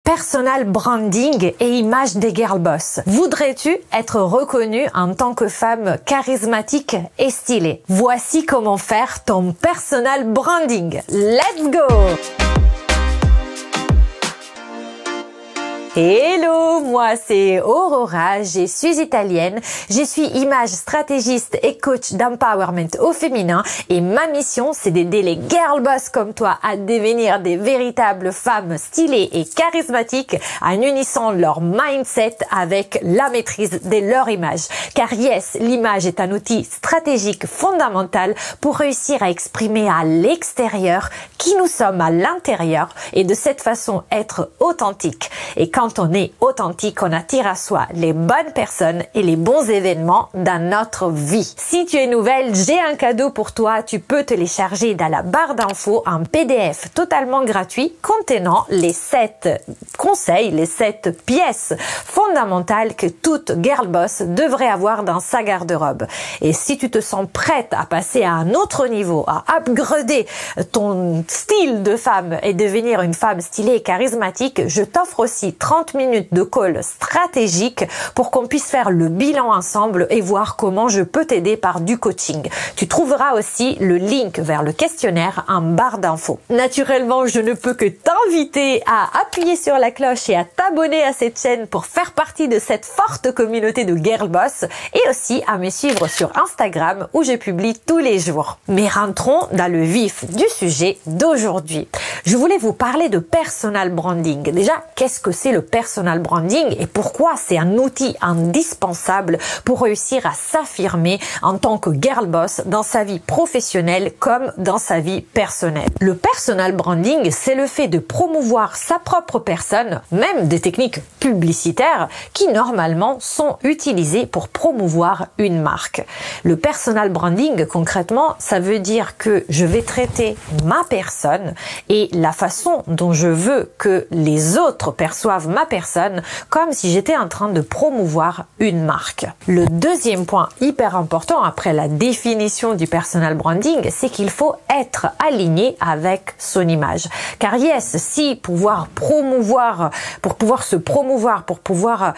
Personal branding et image des girl boss. Voudrais-tu être reconnue en tant que femme charismatique et stylée? Voici comment faire ton personal branding. Let's go! Hello, moi c'est Aurora, je suis italienne, je suis image stratégiste et coach d'empowerment au féminin et ma mission c'est d'aider les girl boss comme toi à devenir des véritables femmes stylées et charismatiques en unissant leur mindset avec la maîtrise de leur image. Car yes, l'image est un outil stratégique fondamental pour réussir à exprimer à l'extérieur qui nous sommes à l'intérieur et de cette façon être authentique. Et quand on est authentique, on attire à soi les bonnes personnes et les bons événements dans notre vie. Si tu es nouvelle, j'ai un cadeau pour toi. Tu peux télécharger dans la barre d'infos un PDF totalement gratuit contenant les 7 conseils, les 7 pièces fondamentales que toute girl boss devrait avoir dans sa garde-robe. Et si tu te sens prête à passer à un autre niveau, à upgrader ton style de femme et devenir une femme stylée et charismatique, je t'offre aussi 30 minutes de call stratégique pour qu'on puisse faire le bilan ensemble et voir comment je peux t'aider par du coaching. Tu trouveras aussi le link vers le questionnaire en barre d'infos. Naturellement, je ne peux que t'inviter à appuyer sur la cloche et à t'abonner à cette chaîne pour faire partie de cette forte communauté de girl boss et aussi à me suivre sur Instagram où je publie tous les jours. Mais rentrons dans le vif du sujet d'aujourd'hui. Je voulais vous parler de personal branding. Déjà, qu'est-ce que c'est le personal branding et pourquoi c'est un outil indispensable pour réussir à s'affirmer en tant que girl boss dans sa vie professionnelle comme dans sa vie personnelle. Le personal branding, c'est le fait de promouvoir sa propre personne, même des techniques publicitaires qui normalement sont utilisées pour promouvoir une marque. Le personal branding, concrètement, ça veut dire que je vais traiter ma personne et la façon dont je veux que les autres perçoivent ma personne comme si j'étais en train de promouvoir une marque. Le deuxième point hyper important après la définition du personal branding, c'est qu'il faut être aligné avec son image. Car yes, si pour pouvoir se promouvoir, pour pouvoir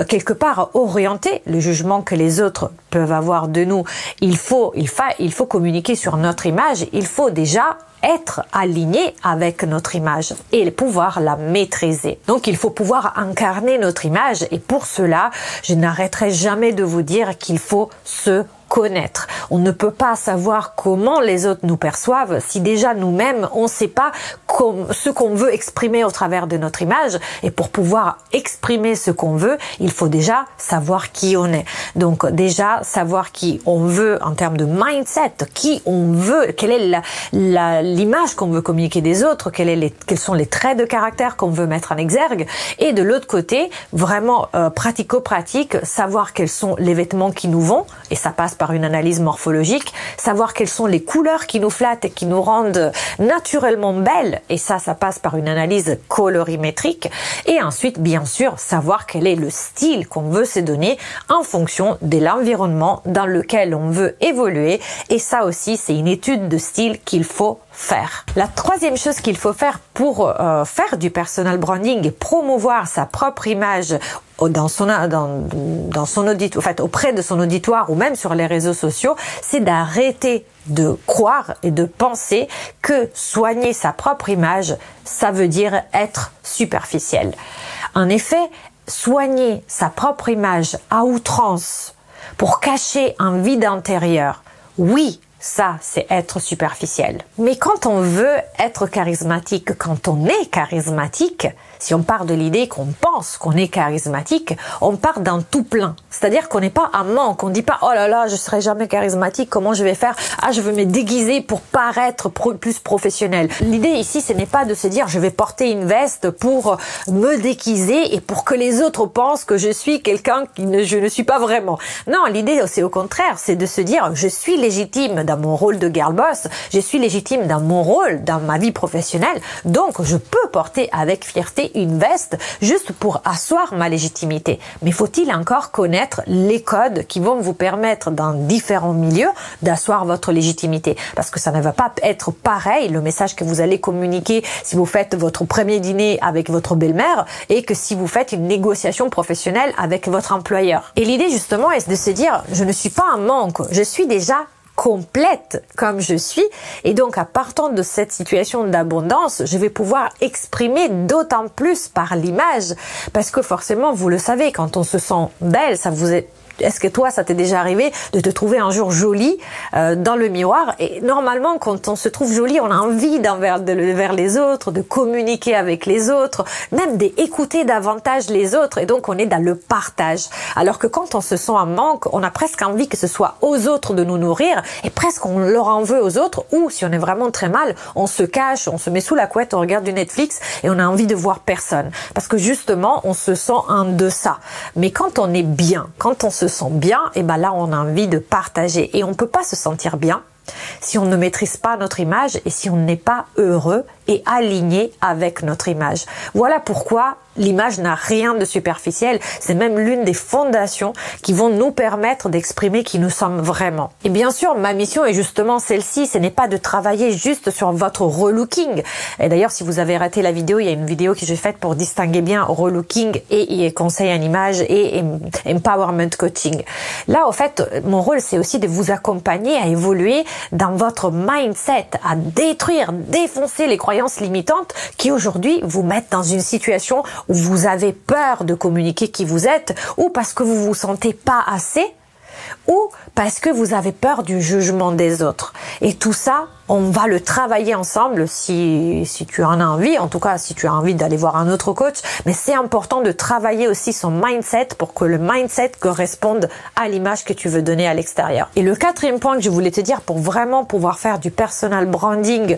quelque part orienter le jugement que les autres peuvent avoir de nous, il faut communiquer sur notre image, il faut déjà être aligné avec notre image et pouvoir la maîtriser. Donc il faut pouvoir incarner notre image et pour cela, je n'arrêterai jamais de vous dire qu'il faut se connaître. On ne peut pas savoir comment les autres nous perçoivent si déjà nous-mêmes, on ne sait pas ce qu'on veut exprimer au travers de notre image. Et pour pouvoir exprimer ce qu'on veut, il faut déjà savoir qui on est. Donc déjà, savoir qui on veut en termes de mindset, qui on veut, quelle est l'image qu'on veut communiquer des autres, quels sont les traits de caractère qu'on veut mettre en exergue. Et de l'autre côté, vraiment pratico-pratique, savoir quels sont les vêtements qui nous vont, et ça passe par une analyse morphologique, savoir quelles sont les couleurs qui nous flattent et qui nous rendent naturellement belles, et ça passe par une analyse colorimétrique, et ensuite, bien sûr, savoir quel est le style qu'on veut se donner en fonction de l'environnement dans lequel on veut évoluer, et ça aussi, c'est une étude de style qu'il faut faire. La troisième chose qu'il faut faire pour faire du personal branding et promouvoir sa propre image auprès de son auditoire ou même sur les réseaux sociaux, c'est d'arrêter de croire et de penser que soigner sa propre image, ça veut dire être superficiel. En effet, soigner sa propre image à outrance pour cacher un vide intérieur, oui, ça, c'est être superficiel. Mais quand on veut être charismatique, quand on est charismatique, si on part de l'idée qu'on pense qu'on est charismatique, on part d'un tout plein. C'est-à-dire qu'on n'est pas à manque, on ne dit pas « Oh là là, je serai jamais charismatique, comment je vais faire? Ah, je veux me déguiser pour paraître plus professionnel. » L'idée ici, ce n'est pas de se dire « Je vais porter une veste pour me déguiser et pour que les autres pensent que je suis quelqu'un je ne suis pas vraiment. » Non, l'idée, c'est au contraire, c'est de se dire « Je suis légitime dans mon rôle de girl boss, je suis légitime dans mon rôle, dans ma vie professionnelle, donc je peux porter avec fierté une veste juste pour asseoir ma légitimité. Mais faut-il encore connaître les codes qui vont vous permettre dans différents milieux d'asseoir votre légitimité? Parce que ça ne va pas être pareil, le message que vous allez communiquer si vous faites votre premier dîner avec votre belle-mère et que si vous faites une négociation professionnelle avec votre employeur. Et l'idée justement est de se dire, je ne suis pas un manque, je suis déjà complète comme je suis, et donc à partir de cette situation d'abondance, je vais pouvoir exprimer d'autant plus par l'image, parce que forcément, vous le savez, quand on se sent belle, ça vous est... Est-ce que toi, ça t'est déjà arrivé de te trouver un jour jolie dans le miroir? Et normalement, quand on se trouve jolie, on a envie vers les autres, de communiquer avec les autres, même d'écouter davantage les autres. Et donc, on est dans le partage. Alors que quand on se sent en manque, on a presque envie que ce soit aux autres de nous nourrir et presque on leur en veut aux autres. Ou si on est vraiment très mal, on se cache, on se met sous la couette, on regarde du Netflix et on a envie de voir personne. Parce que justement, on se sent en deçà. Mais quand on est bien, quand on se sent bien, et ben là on a envie de partager, et on peut pas se sentir bien si on ne maîtrise pas notre image et si on n'est pas heureux et aligné avec notre image. Voilà pourquoi l'image n'a rien de superficiel. C'est même l'une des fondations qui vont nous permettre d'exprimer qui nous sommes vraiment. Et bien sûr, ma mission est justement celle-ci. Ce n'est pas de travailler juste sur votre relooking. Et d'ailleurs, si vous avez raté la vidéo, il y a une vidéo que j'ai faite pour distinguer bien relooking et conseil en image et empowerment coaching. Là, au fait, mon rôle, c'est aussi de vous accompagner à évoluer dans votre mindset, à détruire, défoncer les croyances limitantes qui aujourd'hui vous mettent dans une situation où vous avez peur de communiquer qui vous êtes, ou parce que vous vous sentez pas assez, ou parce que vous avez peur du jugement des autres. Et tout ça, on va le travailler ensemble si tu en as envie, en tout cas si tu as envie d'aller voir un autre coach, mais c'est important de travailler aussi son mindset pour que le mindset corresponde à l'image que tu veux donner à l'extérieur. Et le quatrième point que je voulais te dire pour vraiment pouvoir faire du personal branding,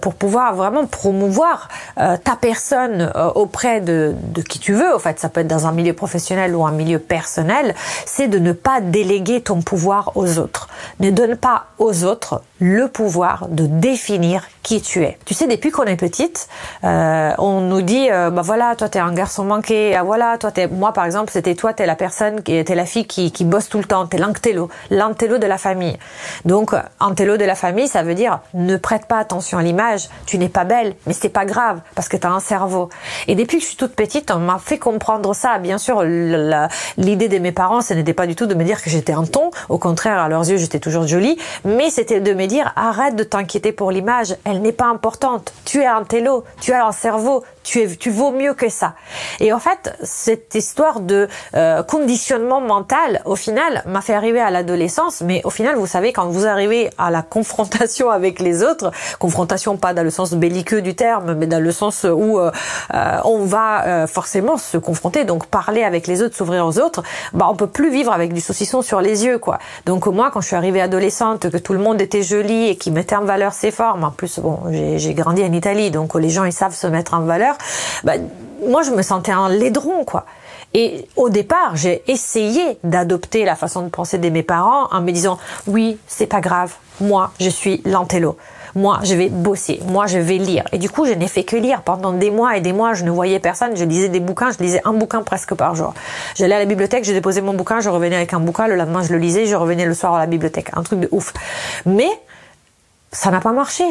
pour pouvoir vraiment promouvoir ta personne auprès de qui tu veux, en fait ça peut être dans un milieu professionnel ou un milieu personnel, c'est de ne pas déléguer ton pouvoir aux autres. Ne donne pas aux autres le pouvoir de définir qui tu es. Tu sais, depuis qu'on est petite, on nous dit, bah voilà, toi t'es un garçon manqué, ah voilà, toi t'es, moi par exemple, c'était toi, t'es la personne, t'es la fille qui bosse tout le temps, t'es l'antello de la famille. Donc, antello de la famille, ça veut dire, ne prête pas attention à l'image, tu n'es pas belle, mais c'est pas grave, parce que t'as un cerveau. Et depuis que je suis toute petite, on m'a fait comprendre ça. Bien sûr, l'idée de mes parents, ce n'était pas du tout de me dire que j'étais un ton, au contraire, à leurs yeux, j'étais toujours jolie, mais c'était de me dire, arrête de t'inquiéter pour l'image, elle n'est pas importante. Tu es un télo, tu as un cerveau, tu vaux mieux que ça. Et en fait, cette histoire de conditionnement mental, au final, m'a fait arriver à l'adolescence, mais au final, vous savez, quand vous arrivez à la confrontation avec les autres, confrontation pas dans le sens belliqueux du terme, mais dans le sens où on va forcément se confronter, donc parler avec les autres, s'ouvrir aux autres, bah on peut plus vivre avec du saucisson sur les yeux, quoi. Donc moi, quand je suis arrivée adolescente, que tout le monde était joli et qui mettait en valeur ses formes, en plus, bon, j'ai grandi en Italie, donc les gens, ils savent se mettre en valeur, bah, moi, je me sentais un laidron, quoi. Et au départ, j'ai essayé d'adopter la façon de penser de mes parents en me disant, oui, c'est pas grave, moi, je suis l'antello. Moi, je vais bosser. Moi, je vais lire. Et du coup, je n'ai fait que lire. Pendant des mois et des mois, je ne voyais personne. Je lisais des bouquins. Je lisais un bouquin presque par jour. J'allais à la bibliothèque, je déposais mon bouquin, je revenais avec un bouquin. Le lendemain, je le lisais, je revenais le soir à la bibliothèque. Un truc de ouf. Mais ça n'a pas marché.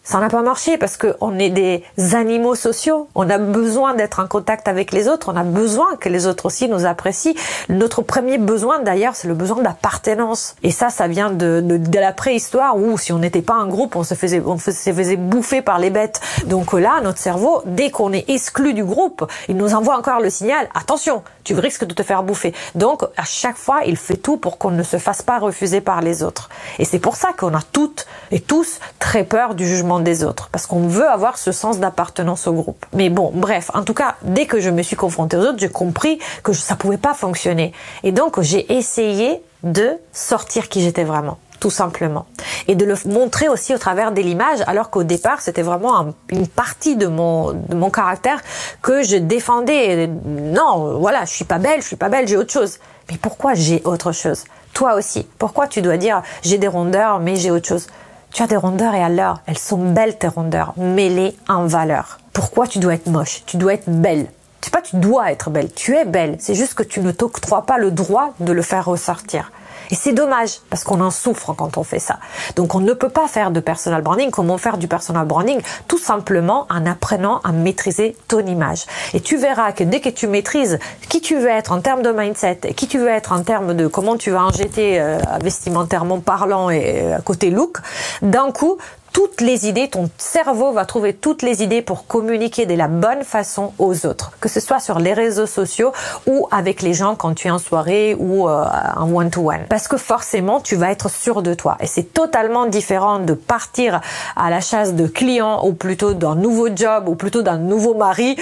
Ça n'a pas marché parce que on est des animaux sociaux. On a besoin d'être en contact avec les autres. On a besoin que les autres aussi nous apprécient. Notre premier besoin, d'ailleurs, c'est le besoin d'appartenance. Et ça vient de la préhistoire où, si on n'était pas un groupe, on se faisait bouffer par les bêtes. Donc là, notre cerveau, dès qu'on est exclu du groupe, il nous envoie encore le signal, attention, tu risques de te faire bouffer. Donc, à chaque fois, il fait tout pour qu'on ne se fasse pas refuser par les autres. Et c'est pour ça qu'on a toutes et tous très peur du jugement des autres, parce qu'on veut avoir ce sens d'appartenance au groupe. Mais bon, bref, en tout cas, dès que je me suis confrontée aux autres, j'ai compris que ça pouvait pas fonctionner. Et donc, j'ai essayé de sortir qui j'étais vraiment, tout simplement. Et de le montrer aussi au travers de l'image, alors qu'au départ, c'était vraiment une partie de mon caractère que je défendais. Non, voilà, je suis pas belle, j'ai autre chose. Mais pourquoi j'ai autre chose? Toi aussi. Pourquoi tu dois dire j'ai des rondeurs mais j'ai autre chose? Tu as des rondeurs et alors, elles sont belles tes rondeurs. Mets-les en valeur. Pourquoi tu dois être moche? Tu dois être belle. C'est pas tu dois être belle, tu es belle. C'est juste que tu ne t'octroies pas le droit de le faire ressortir. Et c'est dommage, parce qu'on en souffre quand on fait ça. Donc on ne peut pas faire de personal branding. Comment faire du personal branding? Tout simplement en apprenant à maîtriser ton image. Et tu verras que dès que tu maîtrises qui tu veux être en termes de mindset, qui tu veux être en termes de comment tu vas en jeter vestimentairement parlant et à côté look, d'un coup, toutes les idées, ton cerveau va trouver toutes les idées pour communiquer de la bonne façon aux autres, que ce soit sur les réseaux sociaux ou avec les gens quand tu es en soirée ou en one-to-one. Parce que forcément, tu vas être sûr de toi. Et c'est totalement différent de partir à la chasse de clients ou plutôt d'un nouveau job ou plutôt d'un nouveau mari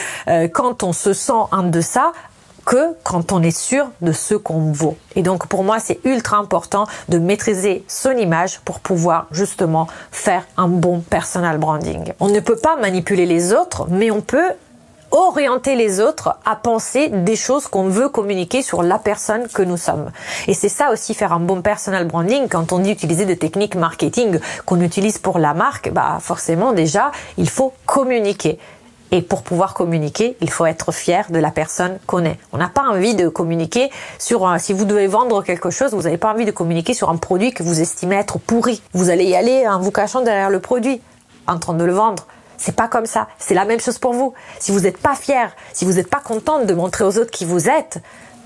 quand on se sent en deçà, que quand on est sûr de ce qu'on vaut. Et donc pour moi, c'est ultra important de maîtriser son image pour pouvoir justement faire un bon personal branding. On ne peut pas manipuler les autres, mais on peut orienter les autres à penser des choses qu'on veut communiquer sur la personne que nous sommes. Et c'est ça aussi faire un bon personal branding. Quand on dit utiliser des techniques marketing qu'on utilise pour la marque, bah forcément déjà, il faut communiquer. Et pour pouvoir communiquer, il faut être fier de la personne qu'on est. On n'a pas envie de communiquer sur si vous devez vendre quelque chose, vous n'avez pas envie de communiquer sur un produit que vous estimez être pourri. Vous allez y aller en vous cachant derrière le produit, en train de le vendre. C'est pas comme ça. C'est la même chose pour vous. Si vous n'êtes pas fier, si vous n'êtes pas contente de montrer aux autres qui vous êtes,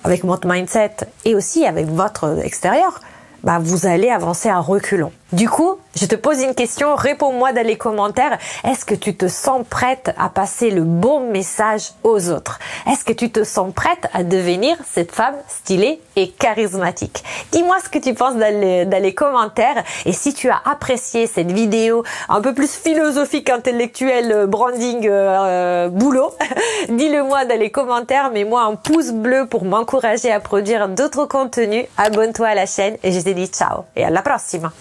avec votre mindset et aussi avec votre extérieur, bah vous allez avancer à reculons. Du coup, je te pose une question, réponds-moi dans les commentaires. Est-ce que tu te sens prête à passer le bon message aux autres? Est-ce que tu te sens prête à devenir cette femme stylée et charismatique? Dis-moi ce que tu penses dans les commentaires. Et si tu as apprécié cette vidéo un peu plus philosophique, intellectuelle, branding, boulot, dis-le-moi dans les commentaires. Mets-moi un pouce bleu pour m'encourager à produire d'autres contenus. Abonne-toi à la chaîne et je te dis ciao et à la prossima.